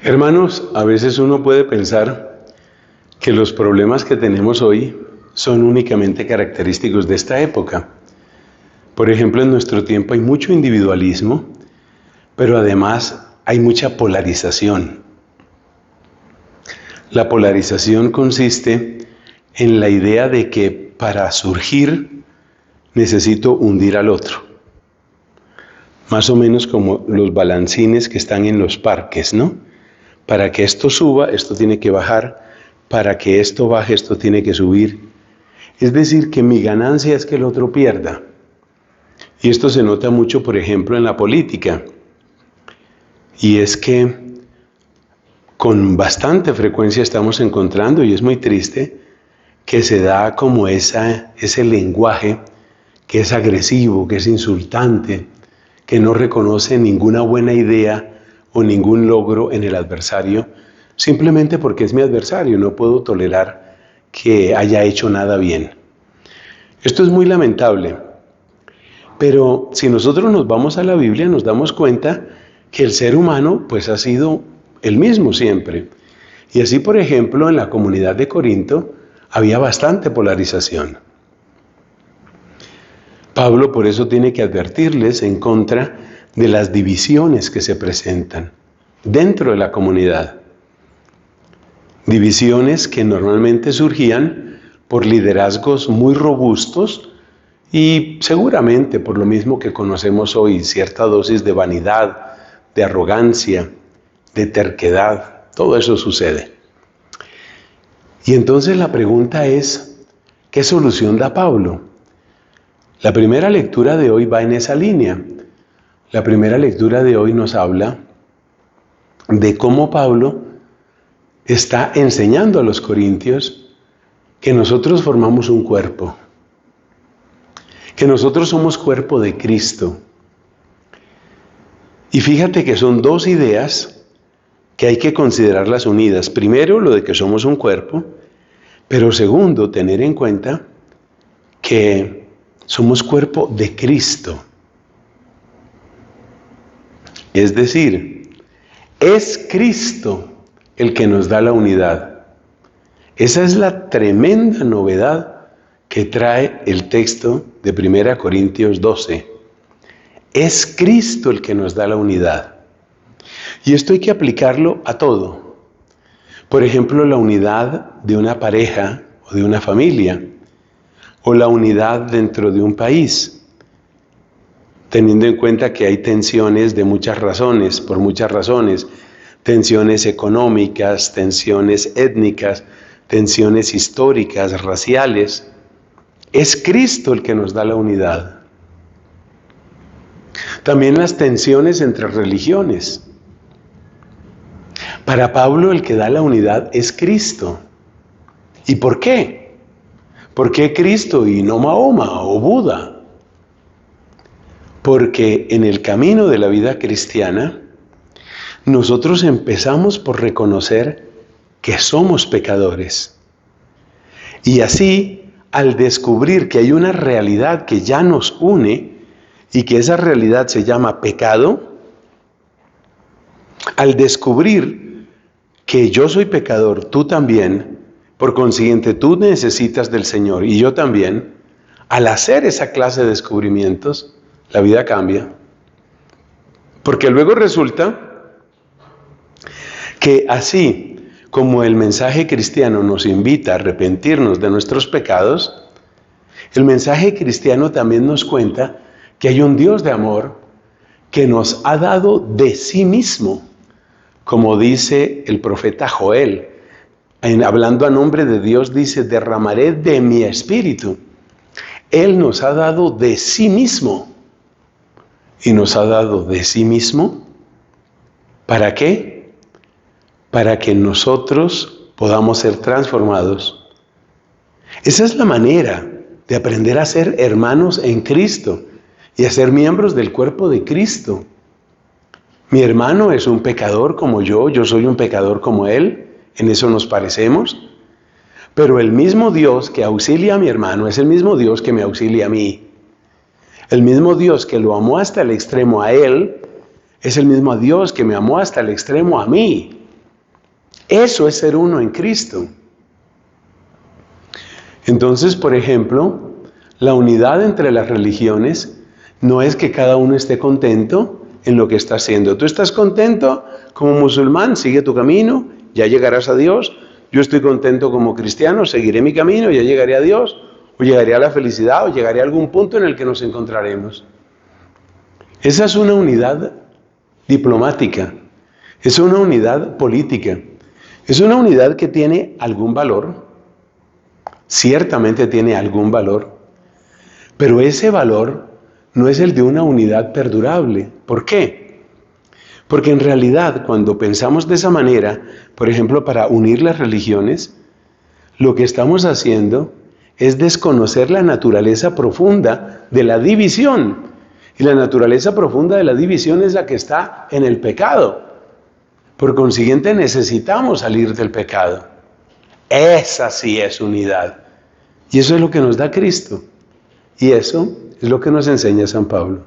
Hermanos, a veces uno puede pensar que los problemas que tenemos hoy son únicamente característicos de esta época. Por ejemplo, en nuestro tiempo hay mucho individualismo, pero además hay mucha polarización. La polarización consiste en la idea de que para surgir necesito hundir al otro. Más o menos como los balancines que están en los parques, ¿no? Para que esto suba, esto tiene que bajar. Para que esto baje, esto tiene que subir. Es decir, que mi ganancia es que el otro pierda. Y esto se nota mucho, por ejemplo, en la política. Y es que con bastante frecuencia estamos encontrando, y es muy triste, que se da como ese lenguaje que es agresivo, que es insultante, que no reconoce ninguna buena idea o ningún logro en el adversario, simplemente porque es mi adversario, no puedo tolerar que haya hecho nada bien. Esto es muy lamentable, pero si nosotros nos vamos a la Biblia nos damos cuenta que el ser humano pues ha sido el mismo siempre. Y así, por ejemplo, en la comunidad de Corinto había bastante polarización. Pablo por eso tiene que advertirles en contra de las divisiones que se presentan dentro de la comunidad. Divisiones que normalmente surgían por liderazgos muy robustos y seguramente por lo mismo que conocemos hoy, cierta dosis de vanidad, de arrogancia, de terquedad, todo eso sucede. Y entonces la pregunta es, ¿qué solución da Pablo? La primera lectura de hoy va en esa línea. La primera lectura de hoy nos habla de cómo Pablo está enseñando a los corintios que nosotros formamos un cuerpo, que nosotros somos cuerpo de Cristo. Y fíjate que son dos ideas que hay que considerarlas unidas. Primero, lo de que somos un cuerpo, pero segundo, tener en cuenta que somos cuerpo de Cristo. Es decir, es Cristo el que nos da la unidad. Esa es la tremenda novedad que trae el texto de 1 Corintios 12. Es Cristo el que nos da la unidad. Y esto hay que aplicarlo a todo. Por ejemplo, la unidad de una pareja o de una familia, o la unidad dentro de un país, teniendo en cuenta que hay tensiones de muchas razones, por muchas razones, tensiones económicas, tensiones étnicas, tensiones históricas, raciales. Es Cristo el que nos da la unidad. También las tensiones entre religiones. Para Pablo el que da la unidad es Cristo. ¿Y por qué? ¿Por qué Cristo y no Mahoma o Buda? Porque en el camino de la vida cristiana, nosotros empezamos por reconocer que somos pecadores. Y así, al descubrir que hay una realidad que ya nos une y que esa realidad se llama pecado, al descubrir que yo soy pecador, tú también, por consiguiente tú necesitas del Señor y yo también, al hacer esa clase de descubrimientos, la vida cambia. Porque luego resulta que así como el mensaje cristiano nos invita a arrepentirnos de nuestros pecados, el mensaje cristiano también nos cuenta que hay un Dios de amor que nos ha dado de sí mismo, como dice el profeta Joel. Hablando a nombre de Dios, dice, derramaré de mi espíritu. Él nos ha dado de sí mismo. Y nos ha dado de sí mismo, ¿para qué? Para que nosotros podamos ser transformados. Esa es la manera de aprender a ser hermanos en Cristo y a ser miembros del cuerpo de Cristo. Mi hermano es un pecador como yo soy un pecador como él, en eso nos parecemos, pero el mismo Dios que auxilia a mi hermano es el mismo Dios que me auxilia a mí. El mismo Dios que lo amó hasta el extremo a él, es el mismo Dios que me amó hasta el extremo a mí. Eso es ser uno en Cristo. Entonces, por ejemplo, la unidad entre las religiones no es que cada uno esté contento en lo que está haciendo. Tú estás contento como musulmán, sigue tu camino, ya llegarás a Dios. Yo estoy contento como cristiano, seguiré mi camino, ya llegaré a Dios, o llegaré a la felicidad, o llegaré a algún punto en el que nos encontraremos. Esa es una unidad diplomática, es una unidad política, es una unidad que tiene algún valor, ciertamente tiene algún valor, pero ese valor no es el de una unidad perdurable. ¿Por qué? Porque en realidad cuando pensamos de esa manera, por ejemplo, para unir las religiones, lo que estamos haciendo es desconocer la naturaleza profunda de la división. Y la naturaleza profunda de la división es la que está en el pecado. Por consiguiente, necesitamos salir del pecado. Esa sí es unidad. Y eso es lo que nos da Cristo. Y eso es lo que nos enseña San Pablo.